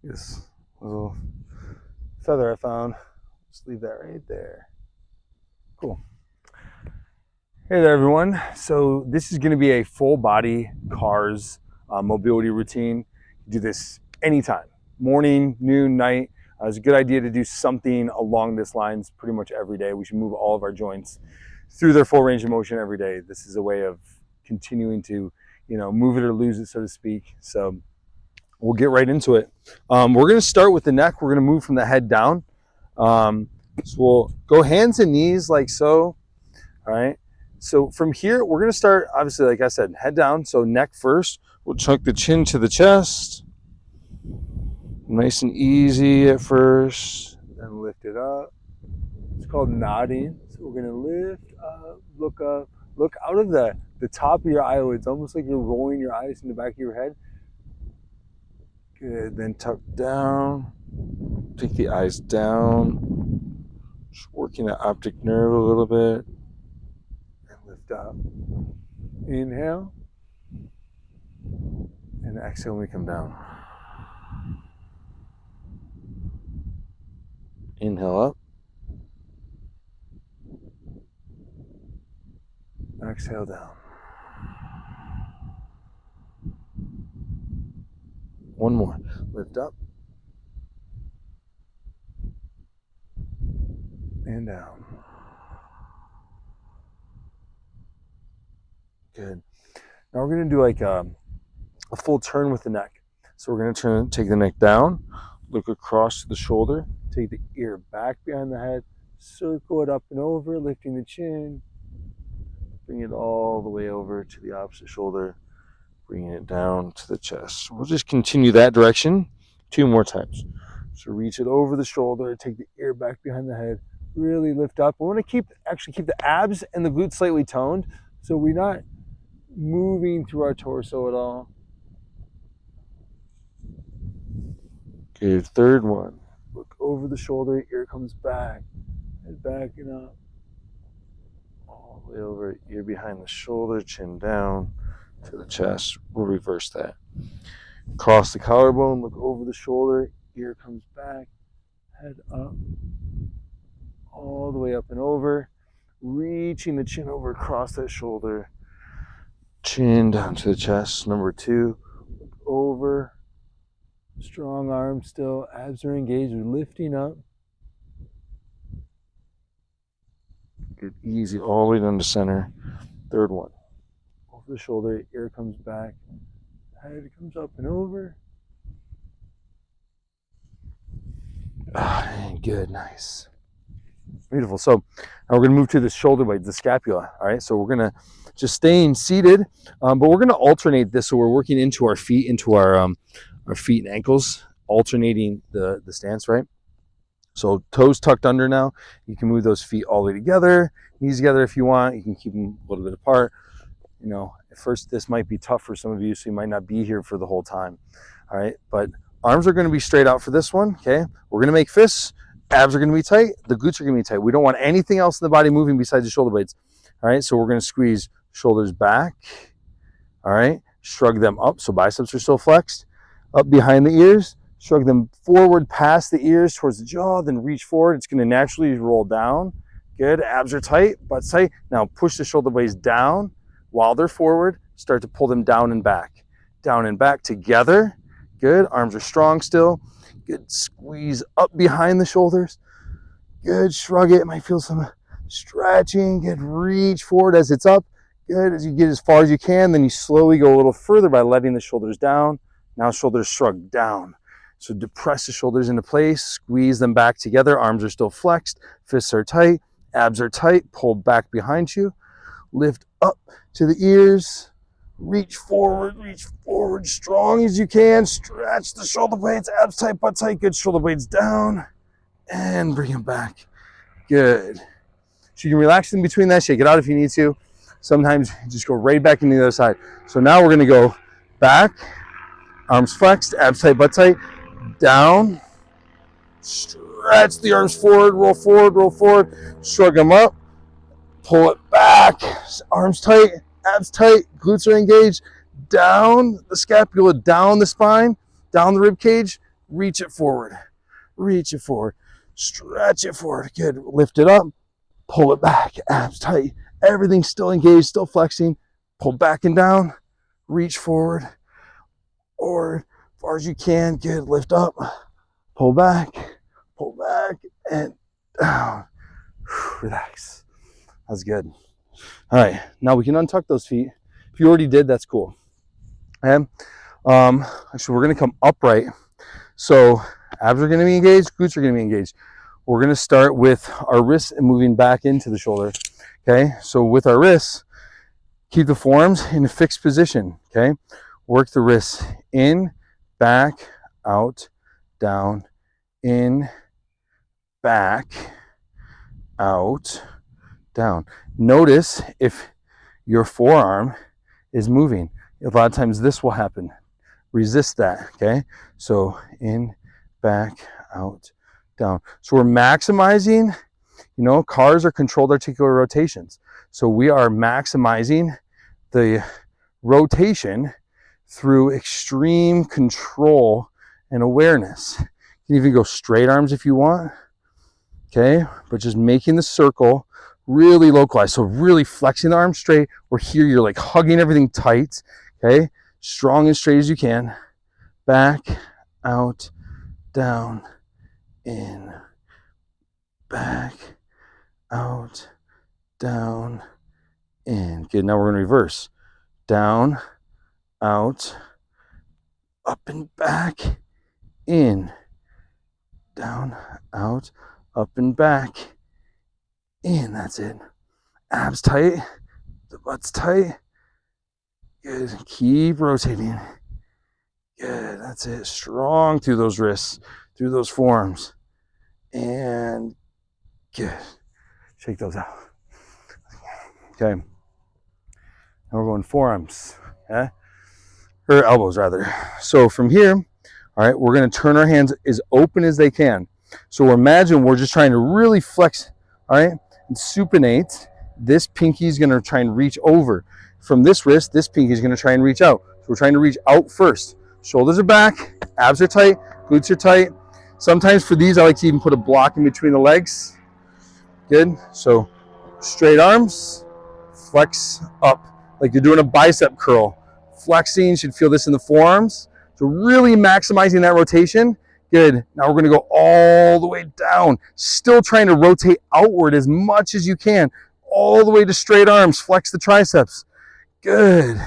This little feather I found. Just leave that right there. Cool. Hey there, everyone. So this is going to be a full body CARS mobility routine. You do this anytime, morning, noon, night. It's a good idea to do something along this lines pretty much every day. We should move all of our joints through their full range of motion every day. This is a way of continuing to, move it or lose it, so to speak. So we'll get right into it. We're going to start with the neck. We're going to move from the head down. So we'll go hands and knees like so. All right. So from here, we're going to start, obviously, like I said, head down. So neck first. We'll chuck the chin to the chest. Nice and easy at first. Then lift it up. It's called nodding. So we're going to lift up, look out of the top of your eyelids, almost like you're rolling your eyes in the back of your head. Good. Then tuck down. Take the eyes down. Just working the optic nerve a little bit. And lift up. Inhale. And exhale when we come down. Inhale up. Exhale down. One more. Lift up. And down. Good. Now we're going to do like a full turn with the neck. So we're going to take the neck down, look across to the shoulder, take the ear back behind the head, circle it up and over, lifting the chin, bring it all the way over to the opposite shoulder, bringing it down to the chest. We'll just continue that direction 2 more times. So reach it over the shoulder, take the ear back behind the head, really lift up. We want to actually keep the abs and the glutes slightly toned, so we're not moving through our torso at all. Good. Third one. Look over the shoulder, ear comes back, head back and up. All the way over, ear behind the shoulder, chin down to the chest. We'll reverse that. Cross the collarbone, look over the shoulder, ear comes back, head up, all the way up and over, reaching the chin over across that shoulder, chin down to the chest. Number 2, look over, strong arms still, abs are engaged, we're lifting up. Good, easy, all the way down to center. Third one, over the shoulder, ear comes back, head comes up and over. Good, nice. Beautiful. So now we're going to move to the shoulder blades, the scapula. All right, so we're going to just staying seated, but we're going to alternate this. So we're working into our feet, into our feet and ankles, alternating the stance, right? So toes tucked under now. You can move those feet all the way together, knees together if you want. You can keep them a little bit apart. At first this might be tough for some of you, so you might not be here for the whole time. All right, but arms are going to be straight out for this one, okay? We're going to make fists. Abs are going to be tight. The glutes are going to be tight. We don't want anything else in the body moving besides the shoulder blades. All right, so we're going to squeeze shoulders back. All right, shrug them up so biceps are still flexed. Up behind the ears. Shrug them forward past the ears towards the jaw, then reach forward. It's going to naturally roll down. Good, abs are tight, butt's tight. Now push the shoulder blades down while they're forward. Start to pull them down and back. Down and back together. Good, arms are strong still. Good, squeeze up behind the shoulders. Good, shrug it. Might feel some stretching. Good, reach forward as it's up. Good, as you get as far as you can, then you slowly go a little further by letting the shoulders down. Now shoulders shrug down. So depress the shoulders into place, squeeze them back together. Arms are still flexed, fists are tight, abs are tight, pull back behind you. Lift up to the ears. Reach forward, strong as you can. Stretch the shoulder blades, abs tight, butt tight. Good, shoulder blades down and bring them back. Good. So you can relax in between that, shake it out if you need to. Sometimes you just go right back into the other side. So now we're gonna go back, arms flexed, abs tight, butt tight, down. Stretch the arms forward, roll forward, shrug them up, pull it back, arms tight, abs tight, glutes are engaged, down the scapula, down the spine, down the rib cage, reach it forward, stretch it forward. Good. Lift it up, pull it back, abs tight. Everything's still engaged, still flexing. Pull back and down, reach forward, or as far as you can. Good. Lift up, pull back, and down. Relax. That's good. All right. Now we can untuck those feet. If you already did, that's cool. Okay. Actually, we're going to come upright. So abs are going to be engaged, glutes are going to be engaged. We're going to start with our wrists and moving back into the shoulder. Okay. So with our wrists, keep the forearms in a fixed position. Okay. Work the wrists in, back, out, down, in, back, out, down. Notice if your forearm is moving. A lot of times this will happen. Resist that, okay? So in, back, out, down. So we're maximizing, you know, cars are controlled articular rotations. So we are maximizing the rotation through extreme control and awareness. You can even go straight arms if you want, okay? But just making the circle really localized. So really flexing the arm straight, or here you're like hugging everything tight, okay? Strong and straight as you can. Back, out, down, in, back, out, down, in. Good, now we're gonna reverse. Down, out, up and back, in, down, out, up and back, in. That's it. Abs tight, the butt's tight. Good, keep rotating. Good, that's it. Strong through those wrists, through those forearms. And good. Shake those out. Okay. Now we're going forearms, okay? Or elbows rather. So from here, all right, we're gonna turn our hands as open as they can. So imagine we're just trying to really flex, all right? And supinate. This pinky is gonna try and reach over. From this wrist, this pinky is gonna try and reach out. So we're trying to reach out first. Shoulders are back, abs are tight, glutes are tight. Sometimes for these, I like to even put a block in between the legs. Good, so straight arms, flex up, like you're doing a bicep curl. Flexing, you should feel this in the forearms. So really maximizing that rotation. Good, now we're gonna go all the way down. Still trying to rotate outward as much as you can. All the way to straight arms, flex the triceps. Good.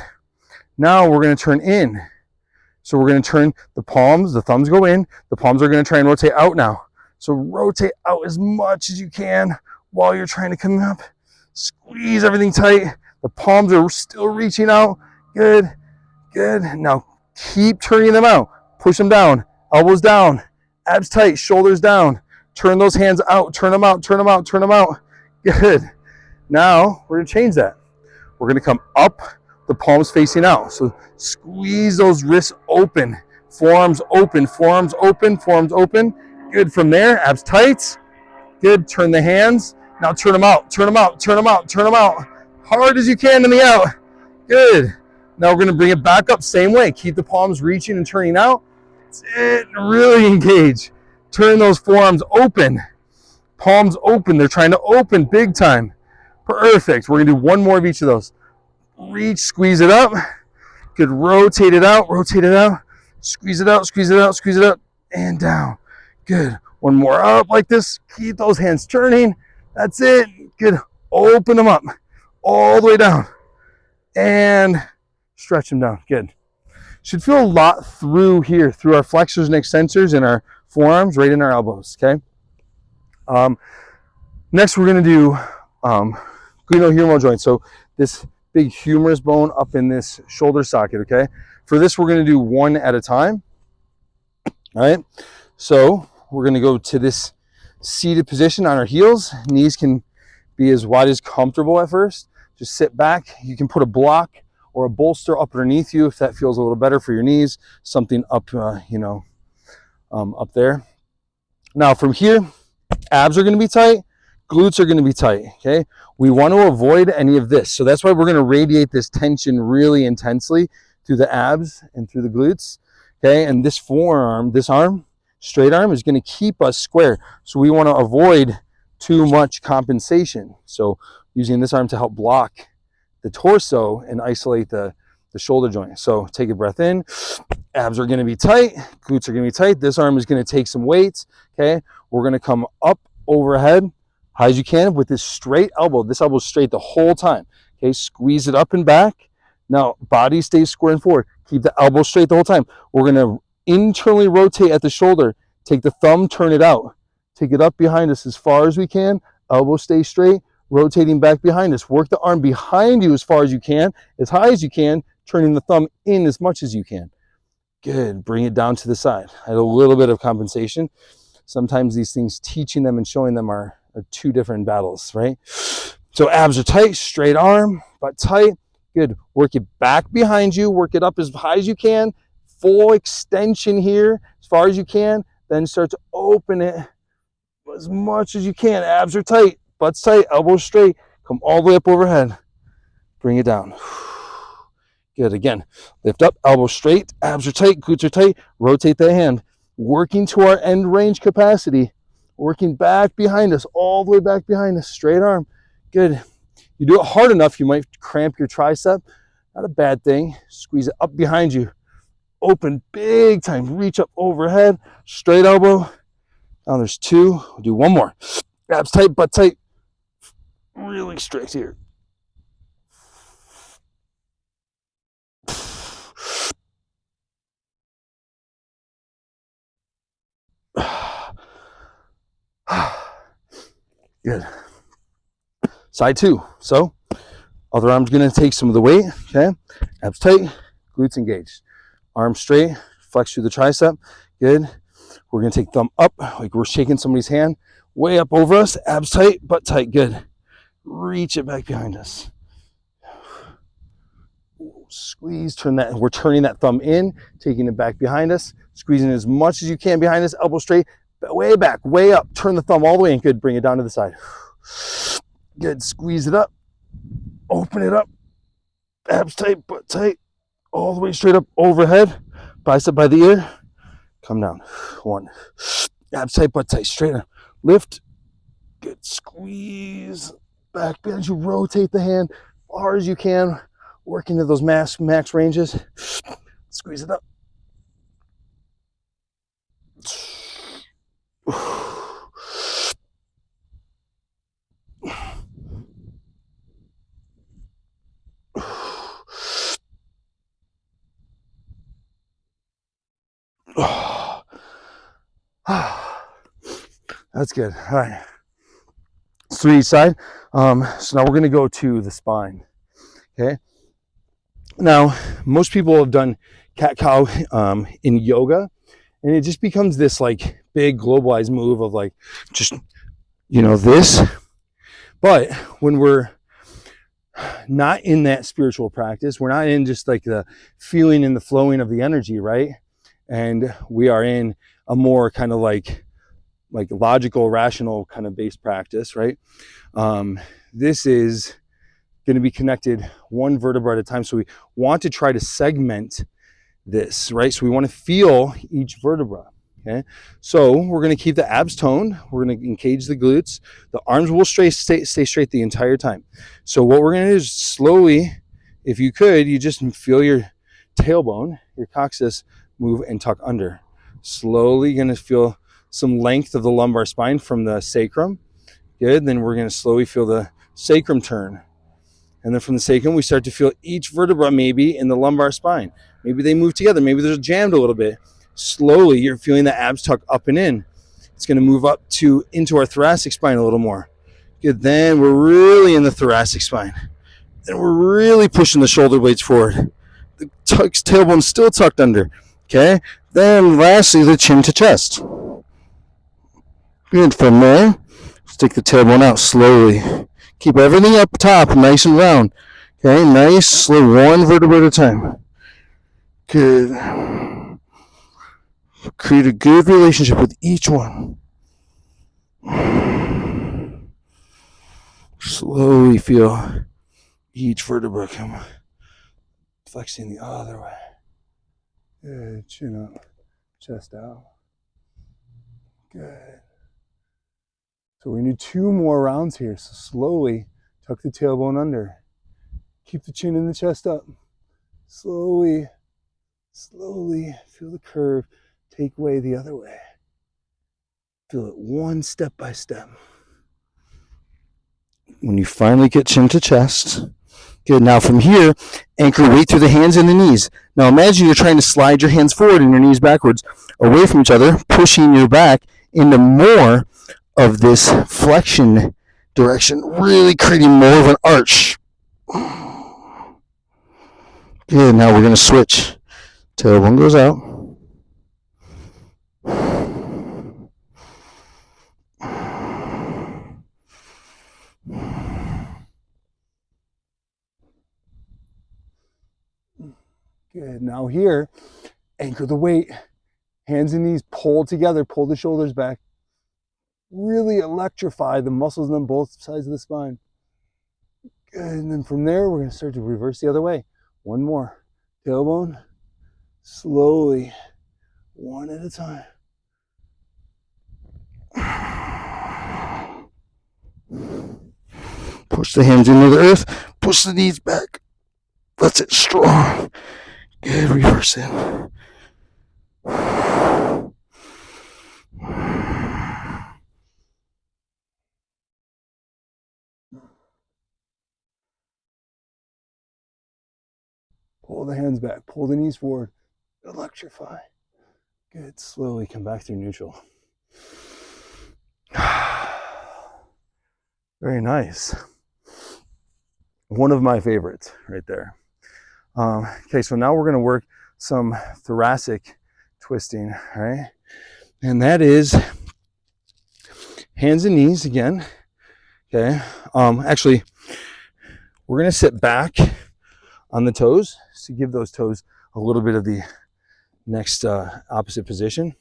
Now we're gonna turn in. So we're going to turn the palms, the thumbs go in, the palms are going to try and rotate out now. So rotate out as much as you can while you're trying to come up. Squeeze everything tight. The palms are still reaching out. Good, good. Now keep turning them out. Push them down, elbows down, abs tight, shoulders down. Turn those hands out, turn them out, turn them out, turn them out. Good. Now we're going to change that. We're going to come up, the palms facing out. So squeeze those wrists open, forearms open, forearms open, forearms open. Good. From there, abs tight. Good. Turn the hands. Now turn them out, turn them out, turn them out, turn them out. Hard as you can in the out. Good. Now we're going to bring it back up same way. Keep the palms reaching and turning out. That's it. Really engage. Turn those forearms open. Palms open. They're trying to open big time. Perfect. We're going to do one more of each of those. Reach, squeeze it up. Good. Rotate it out, rotate it out. Squeeze it out, squeeze it out, squeeze it out, and down. Good. One more up like this. Keep those hands turning. That's it. Good. Open them up all the way down and stretch them down. Good. Should feel a lot through here, through our flexors and extensors and our forearms, right in our elbows. Okay. Next, we're going to do glenohumeral joint. So this big humerus bone up in this shoulder socket. Okay. For this, we're going to do one at a time. All right. So we're going to go to this seated position on our heels. Knees can be as wide as comfortable at first. Just sit back. You can put a block or a bolster up underneath you if that feels a little better for your knees. Something up, up there. Now from here, abs are going to be tight. Glutes are going to be tight. Okay. We want to avoid any of this. So that's why we're going to radiate this tension really intensely through the abs and through the glutes. Okay. And this forearm, this arm Straight arm is going to keep us square. So we want to avoid too much compensation. So using this arm to help block the torso and isolate the shoulder joint. So take a breath in. Abs are going to be tight. Glutes are going to be tight. This arm is going to take some weights. Okay. We're going to come up overhead, high as you can with this straight elbow. This elbow is straight the whole time. Okay. Squeeze it up and back. Now, body stays square and forward. Keep the elbow straight the whole time. We're going to internally rotate at the shoulder. Take the thumb, turn it out. Take it up behind us as far as we can. Elbow stays straight. Rotating back behind us. Work the arm behind you as far as you can, as high as you can, turning the thumb in as much as you can. Good. Bring it down to the side. I had a little bit of compensation. Sometimes these things, teaching them and showing them are two different battles, right? So abs are tight, straight arm, butt tight. Good. Work it back behind you. Work it up as high as you can. Full extension here as far as you can. Then start to open it as much as you can. Abs are tight. Butt's tight. Elbows straight. Come all the way up overhead. Bring it down. Good. Again. Lift up. Elbows straight. Abs are tight. Glutes are tight. Rotate the hand. Working to our end range capacity. Working back behind us. All the way back behind us. Straight arm. Good. You do it hard enough, you might cramp your tricep. Not a bad thing. Squeeze it up behind you. Open big time. Reach up overhead. Straight elbow. Now there's two. We'll do one more. Abs tight, butt tight. Really straight here. Good. Side two. So, other arm's going to take some of the weight. Okay. Abs tight. Glutes engaged. Arm straight. Flex through the tricep. Good. We're going to take thumb up like we're shaking somebody's hand. Way up over us. Abs tight. Butt tight. Good. Reach it back behind us. Squeeze. Turn that. We're turning that thumb in. Taking it back behind us. Squeezing as much as you can behind us. Elbow straight. Way back. Way up. Turn the thumb all the way in. Good. Bring it down to the side. Good. Squeeze it up. Open it up. Abs tight, butt tight. All the way straight up overhead. Bicep by the ear. Come down. One. Abs tight, butt tight. Straight up. Lift. Good. Squeeze. Back behind you. Rotate the hand as far as you can. Work into those max ranges. Squeeze it up. That's good. All right. So each side. So now we're going to go to the spine. Okay. Now, most people have done cat-cow in yoga, and it just becomes this like big globalized move of like just, this. But when we're not in that spiritual practice, we're not in just like the feeling and the flowing of the energy, right? And we are in a more kind of like logical, rational kind of based practice, right? This is going to be connected one vertebra at a time. So we want to try to segment this, right? So we want to feel each vertebra, okay? So we're going to keep the abs toned. We're going to engage the glutes. The arms will stay straight the entire time. So what we're going to do is slowly, if you could, you just feel your tailbone, your coccyx move and tuck under. Slowly going to feel some length of the lumbar spine from the sacrum. Good. Then we're going to slowly feel the sacrum turn. And then from the sacrum, we start to feel each vertebra maybe in the lumbar spine. Maybe they move together. Maybe they're jammed a little bit. Slowly, you're feeling the abs tuck up and in. It's going to move up into our thoracic spine a little more. Good. Then we're really in the thoracic spine. Then we're really pushing the shoulder blades forward. The tailbone's still tucked under. Okay. Then lastly, the chin to chest. Good. From there, stick the tailbone out slowly. Keep everything up top, nice and round. Okay, nice, slow, one vertebra at a time. Good. Create a good relationship with each one. Slowly feel each vertebra come flexing the other way. Good, chin up, chest out. Good. So we're going to do 2 more rounds here. So slowly tuck the tailbone under. Keep the chin and the chest up. Slowly, slowly feel the curve. Take way the other way. Feel it one step by step. When you finally get chin to chest, good. Now from here, anchor weight through the hands and the knees. Now imagine you're trying to slide your hands forward and your knees backwards, away from each other, pushing your back into more of this flexion direction, really creating more of an arch. Good. Now we're going to switch. Tailbone goes out. Good. Now here, anchor the weight. Hands and knees pull together. Pull the shoulders back. Really electrify the muscles on both sides of the spine. Good. And then from there, we're going to start to reverse the other way. One more. Tailbone. Slowly. One at a time. Push the hands into the earth. Push the knees back. That's it. Strong. Good. Reverse it. Pull the hands back. Pull the knees forward. Electrify. Good. Slowly come back through neutral. Very nice. One of my favorites right there. Okay, so now we're going to work some thoracic twisting, right? And that is hands and knees again. Okay. Actually, we're going to sit back on the toes to give those toes a little bit of the next opposite position.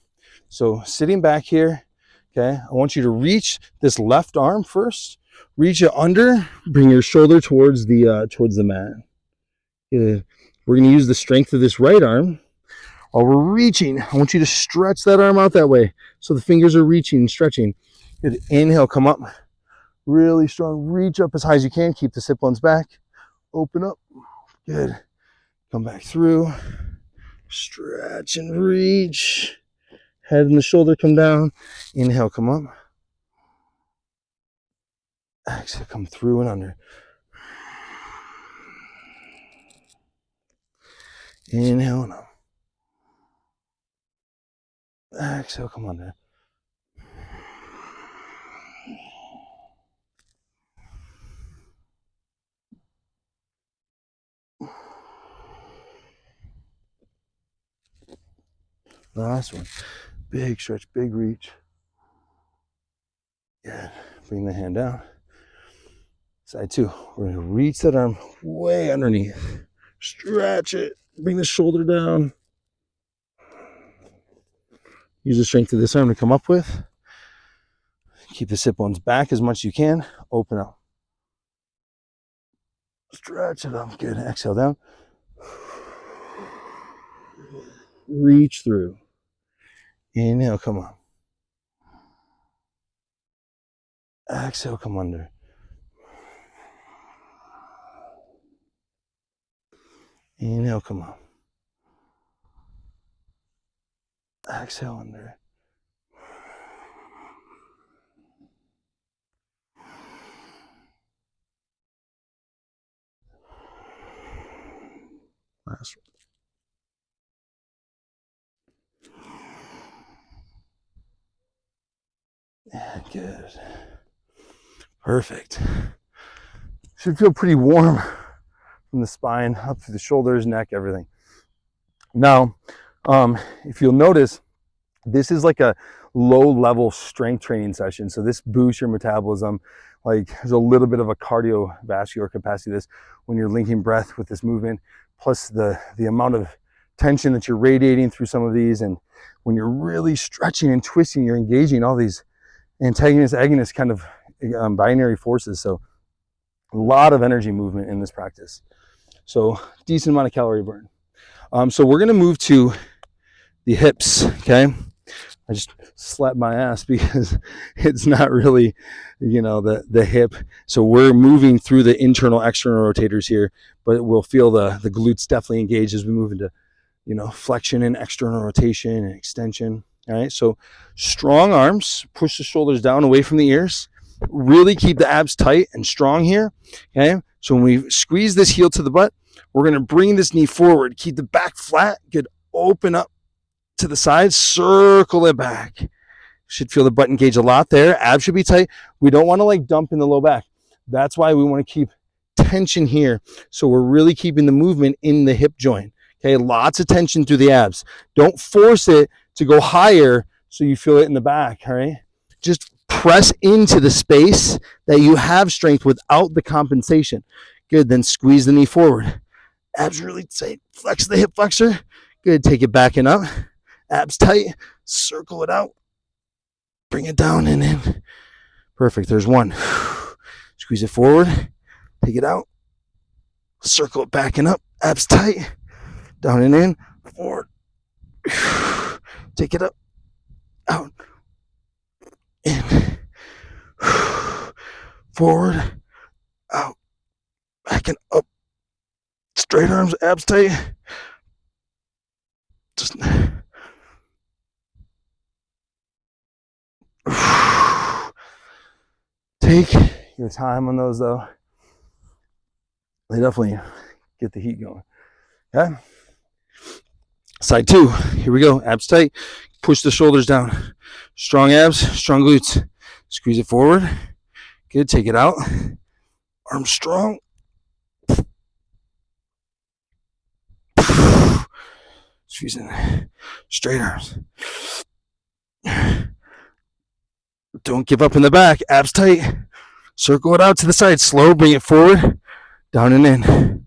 So sitting back here, okay, I want you to reach this left arm first. Reach it under, bring your shoulder towards the mat. We're going to use the strength of this right arm. While we're reaching, I want you to stretch that arm out that way. So the fingers are reaching and stretching. Good. Inhale, come up. Really strong. Reach up as high as you can. Keep the sit bones back. Open up. Good. Come back through. Stretch and reach. Head and the shoulder come down. Inhale, come up. Exhale, come through and under. Inhale and up. Exhale, come under. Last one. Big stretch, big reach. Good. Bring the hand down. Side 2. We're going to reach that arm way underneath. Stretch it. Bring the shoulder down. Use the strength of this arm to come up with. Keep the sit bones back as much as you can. Open up. Stretch it up. Good. Exhale down. Reach through. Inhale, come up. Exhale, come under. Inhale, come up. Exhale, under. Last one. Yeah, good. Perfect. Should feel pretty warm from the spine up through the shoulders, neck, everything. Now, if you'll notice, this is like a low-level strength training session. So this boosts your metabolism. Like there's a little bit of a cardiovascular capacity to this when you're linking breath with this movement, plus the amount of tension that you're radiating through some of these. And when you're really stretching and twisting, you're engaging all these antagonist, agonist kind of binary forces. So a lot of energy movement in this practice. So decent amount of calorie burn. So we're going to move to the hips, okay? I just slapped my ass because it's not really, the hip. So we're moving through the internal, external rotators here, but we'll feel the glutes definitely engage as we move into, flexion and external rotation and extension. All right. So strong arms, push the shoulders down away from the ears. Really keep the abs tight and strong here. Okay. So when we squeeze this heel to the butt, we're going to bring this knee forward, keep the back flat, good, open up to the side, circle it back. Should feel the butt engage a lot there. Abs should be tight. We don't want to like dump in the low back. That's why we want to keep tension here. So we're really keeping the movement in the hip joint. Okay, lots of tension through the abs. Don't force it to go higher so you feel it in the back, all right? Just press into the space that you have strength without the compensation. Good, then squeeze the knee forward. Abs really tight. Flex the hip flexor. Good, take it back and up. Abs tight. Circle it out. Bring it down and in. Perfect, there's one. Squeeze it forward. Take it out. Circle it back and up. Abs tight. Down and in. Forward. Take it up. Out. In. Forward. Out. Back and up. Straight arms, abs tight. Just take your time on those though. They definitely get the heat going. Okay. Side two. Here we go. Abs tight. Push the shoulders down. Strong abs, strong glutes. Squeeze it forward. Good. Take it out. Arms strong. Squeezing. Straight arms. Don't give up in the back. Abs tight. Circle it out to the side. Slow. Bring it forward. Down and in.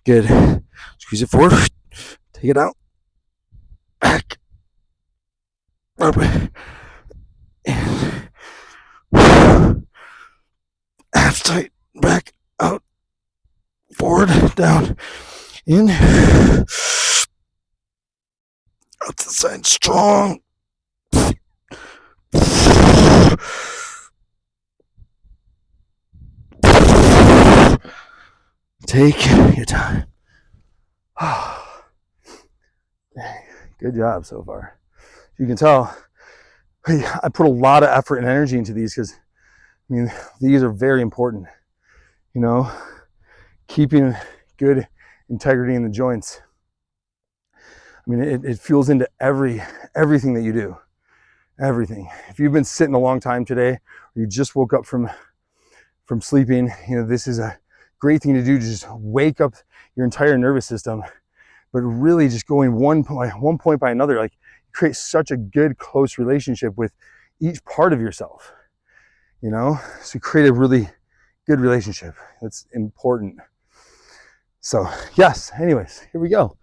Good. Squeeze it forward. Take it out. Back. Up. In. Abs tight. Back. Out. Forward. Down. In. Out to the side. Strong. Take your time. Good job so far. You can tell I put a lot of effort and energy into these because, these are very important. Keeping good integrity in the joints. It fuels into everything that you do. Everything. If you've been sitting a long time today, or you just woke up from sleeping, this is a great thing to do to just wake up your entire nervous system, but really just going one point by another, like create such a good close relationship with each part of yourself, so create a really good relationship. That's important. So yes, anyways, here we go.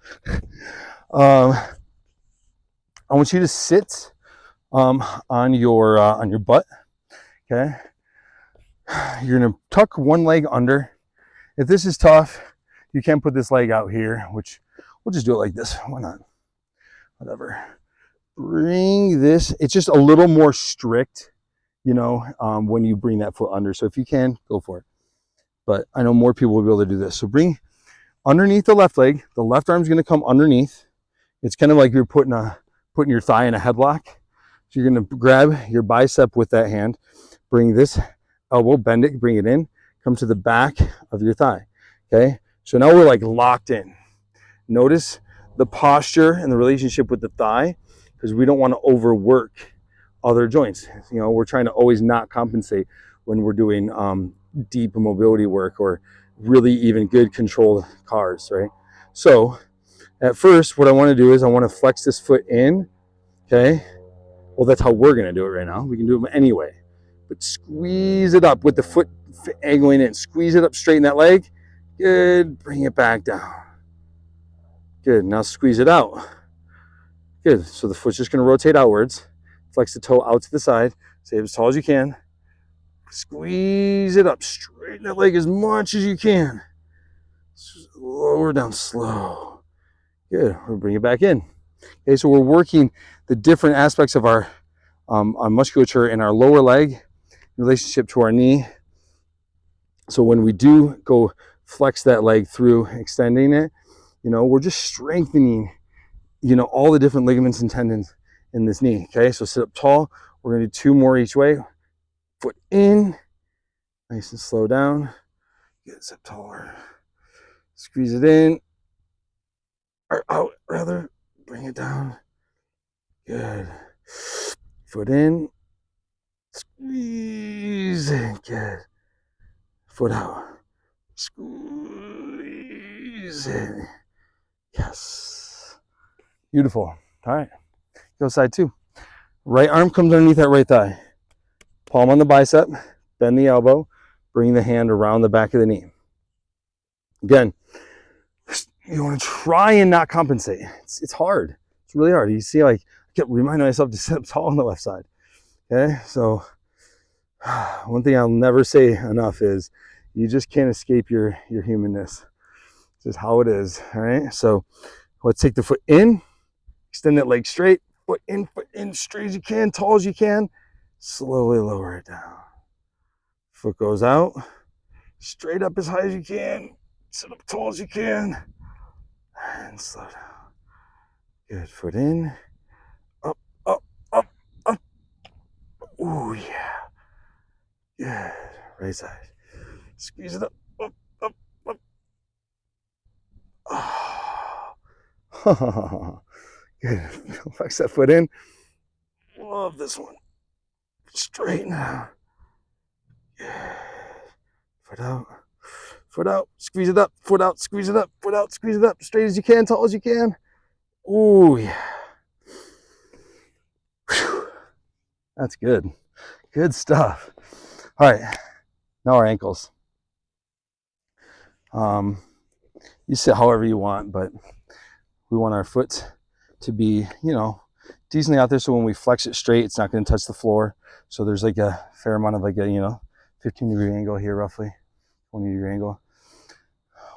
I want you to sit on your butt. Okay, you're gonna tuck one leg under. If this is tough, you can put this leg out here, which we'll just do it like this. Why not? Whatever. Bring this. It's just a little more strict, when you bring that foot under. So if you can, go for it. But I know more people will be able to do this. So bring underneath the left leg. The left arm's going to come underneath. It's kind of like you're putting your thigh in a headlock. So you're going to grab your bicep with that hand. Bring this elbow, bend it, bring it in. Come to the back of your thigh. Okay, so now we're like locked in. Notice the posture and the relationship with the thigh, because we don't want to overwork other joints. We're trying to always not compensate when we're doing deep mobility work or really even good controlled cars, right? So at first, what I want to do is I want to flex this foot in. Okay, well, that's how we're going to do it right now. We can do them anyway, but squeeze it up with the foot angling in. Squeeze it up, straighten that leg. Good. Bring it back down. Good. Now squeeze it out. Good. So the foot's just going to rotate outwards. Flex the toe out to the side. Stay as tall as you can. Squeeze it up. Straighten that leg as much as you can. Lower down slow. Good. We'll bring it back in. Okay, so we're working the different aspects of our musculature in our lower leg in relationship to our knee. So when we do go flex that leg through extending it, we're just strengthening, all the different ligaments and tendons in this knee. Okay, so sit up tall. We're gonna do 2 more each way. Foot in, nice and slow down. Get sit taller. Squeeze it in, or out rather. Bring it down. Good. Foot in. Squeeze it. Good. Foot out. Squeeze it. Yes. Beautiful. All right. Go side 2. Right arm comes underneath that right thigh. Palm on the bicep. Bend the elbow. Bring the hand around the back of the knee. Again, you want to try and not compensate. It's hard. It's really hard. You see, like, I kept reminding myself to sit up tall on the left side. Okay, so one thing I'll never say enough is you just can't escape your humanness. It's just how it is. All right, so let's take the foot in, extend that leg straight, foot in, straight as you can, tall as you can. Slowly lower it down. Foot goes out, straight up as high as you can, sit up tall as you can, and slow down. Good, foot in, up, up, up, up. Ooh, yeah. Good, right side. Squeeze it up, up, up, up. Oh. Good, flex that foot in. Love this one. Straighten out. Good. Foot out. Foot out. Squeeze it up. Foot out. Squeeze it up. Foot out. Squeeze it up. Straight as you can. Tall as you can. Ooh, yeah. Whew. That's good. Good stuff. All right. Now our ankles. You sit however you want, but we want our foot to be, decently out there. So when we flex it straight, it's not going to touch the floor. So there's like a fair amount of like a, 15-degree angle here, roughly 20-degree angle.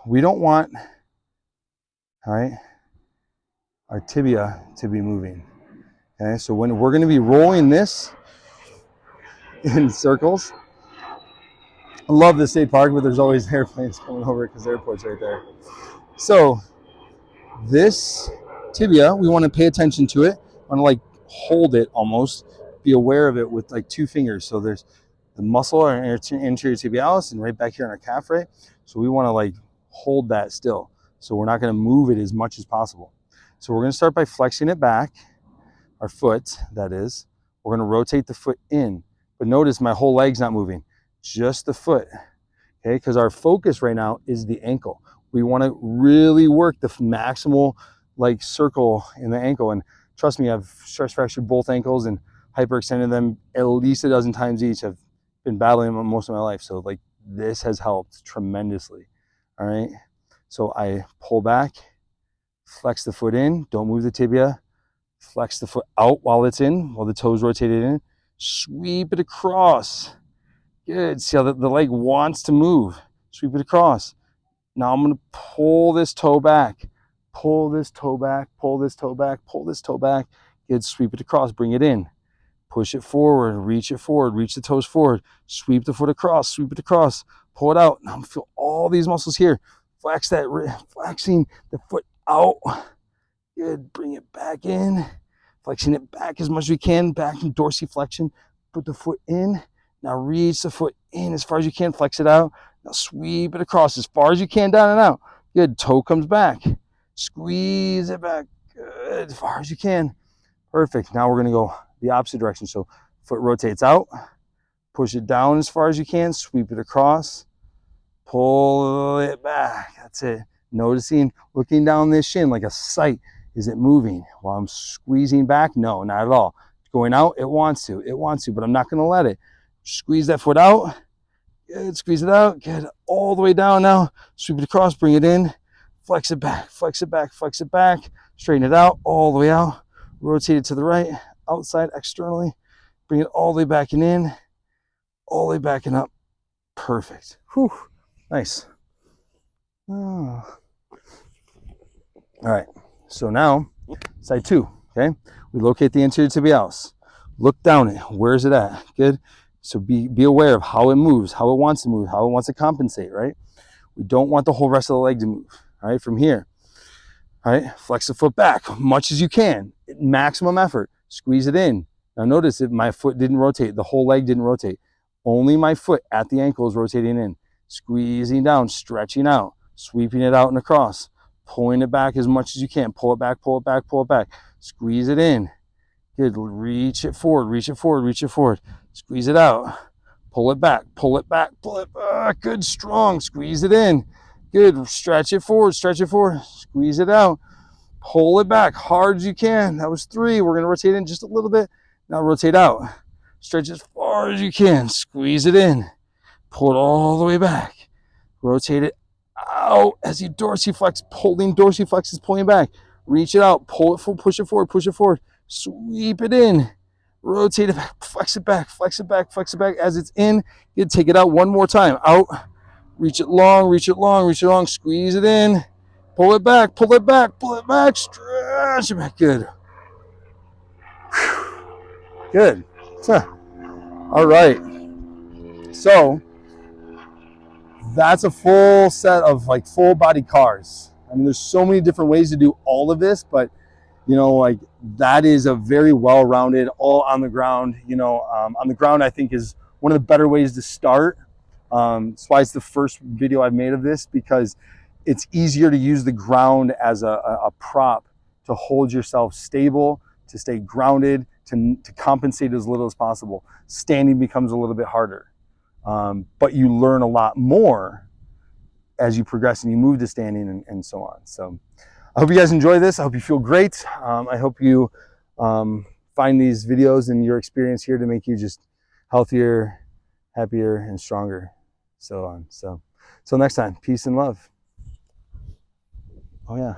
We don't want, all right, our tibia to be moving. Okay, so when we're going to be rolling this in circles, I love the state park, but there's always airplanes coming over because the airport's right there. So this tibia, we want to pay attention to it. I want to like hold it almost, be aware of it with like 2 fingers. So there's the muscle, our anterior tibialis, and right back here on our calf, right? So we want to like hold that still. So we're not going to move it as much as possible. So we're going to start by flexing it back, our foot, that is. We're going to rotate the foot in. But notice my whole leg's not moving, just the foot, okay? Because our focus right now is the ankle. We want to really work the maximal like circle in the ankle. And trust me, I've stress fractured both ankles and hyperextended them at least a dozen times each. I've been battling them most of my life. So like this has helped tremendously. All right. So I pull back, flex the foot in, don't move the tibia, flex the foot out while it's in, while the toes rotated in, sweep it across. Good. See how the leg wants to move. Sweep it across. Now I'm going to pull this toe back, pull this toe back, pull this toe back, pull this toe back. Good. Sweep it across, bring it in. Push it forward, reach the toes forward, sweep the foot across, sweep it across, pull it out. Now feel all these muscles here. Flex that, flexing the foot out. Good, bring it back in. Flexing it back as much as we can, back in dorsiflexion. Put the foot in. Now reach the foot in as far as you can, flex it out. Now sweep it across as far as you can, down and out. Good, toe comes back. Squeeze it back, good, as far as you can. Perfect, now we're gonna go the opposite direction. So foot rotates out, push it down as far as you can, sweep it across, pull it back. That's it. Noticing, looking down this shin like a sight. Is it moving while I'm squeezing back? No, not at all. It's going out, it wants to, but I'm not gonna let it. Squeeze that foot out. Good, squeeze it out. Get all the way down now. Sweep it across, bring it in. Flex it back, flex it back, flex it back. Straighten it out, all the way out. Rotate it to the right, outside, externally. Bring it all the way back and in, all the way back and up. Perfect. Whew, nice. Oh. All right, so now Side 2, okay? We locate the anterior tibialis. Look down it. Where is it at? Good. So be aware of how it moves, how it wants to move, how it wants to compensate, right? We don't want the whole rest of the leg to move, all right? From here, all right? Flex the foot back much as you can. Maximum effort. Squeeze it in. Now notice that my foot didn't rotate. The whole leg didn't rotate. Only my foot at the ankle is rotating in. Squeezing down, stretching out, sweeping it out and across, pulling it back as much as you can. Pull it back, pull it back, pull it back. Squeeze it in. Good. Reach it forward, reach it forward, reach it forward. Squeeze it out. Pull it back, pull it back, pull it back. Good, strong. Squeeze it in. Good. Stretch it forward, squeeze it out. Pull it back hard as you can. That was 3. We're going to rotate in just a little bit. Now rotate out. Stretch as far as you can. Squeeze it in. Pull it all the way back. Rotate it out as you dorsiflex, pulling dorsiflexes, pulling back. Reach it out, pull it forward, push it forward, push it forward. Sweep it in. Rotate it back, flex it back, flex it back, flex it back. As it's in, you take it out one more time. Out. Reach it long, reach it long, reach it long. Squeeze it in. Pull it back, pull it back, pull it back. Stretch it back. Good. Good. All right. So that's a full set of like full body cars. I mean, there's so many different ways to do all of this, but you know, like that is a very well-rounded, all on the ground. You know, on the ground, I think is one of the better ways to start. That's why it's the first video I've made of this, because it's easier to use the ground as a prop to hold yourself stable, to stay grounded, to compensate as little as possible. Standing becomes a little bit harder, but you learn a lot more as you progress and you move to standing and so on. So I hope you guys enjoy this. I hope you feel great. I hope you find these videos and your experience here to make you just healthier, happier, and stronger, so on. So until next time, peace and love. Oh yeah.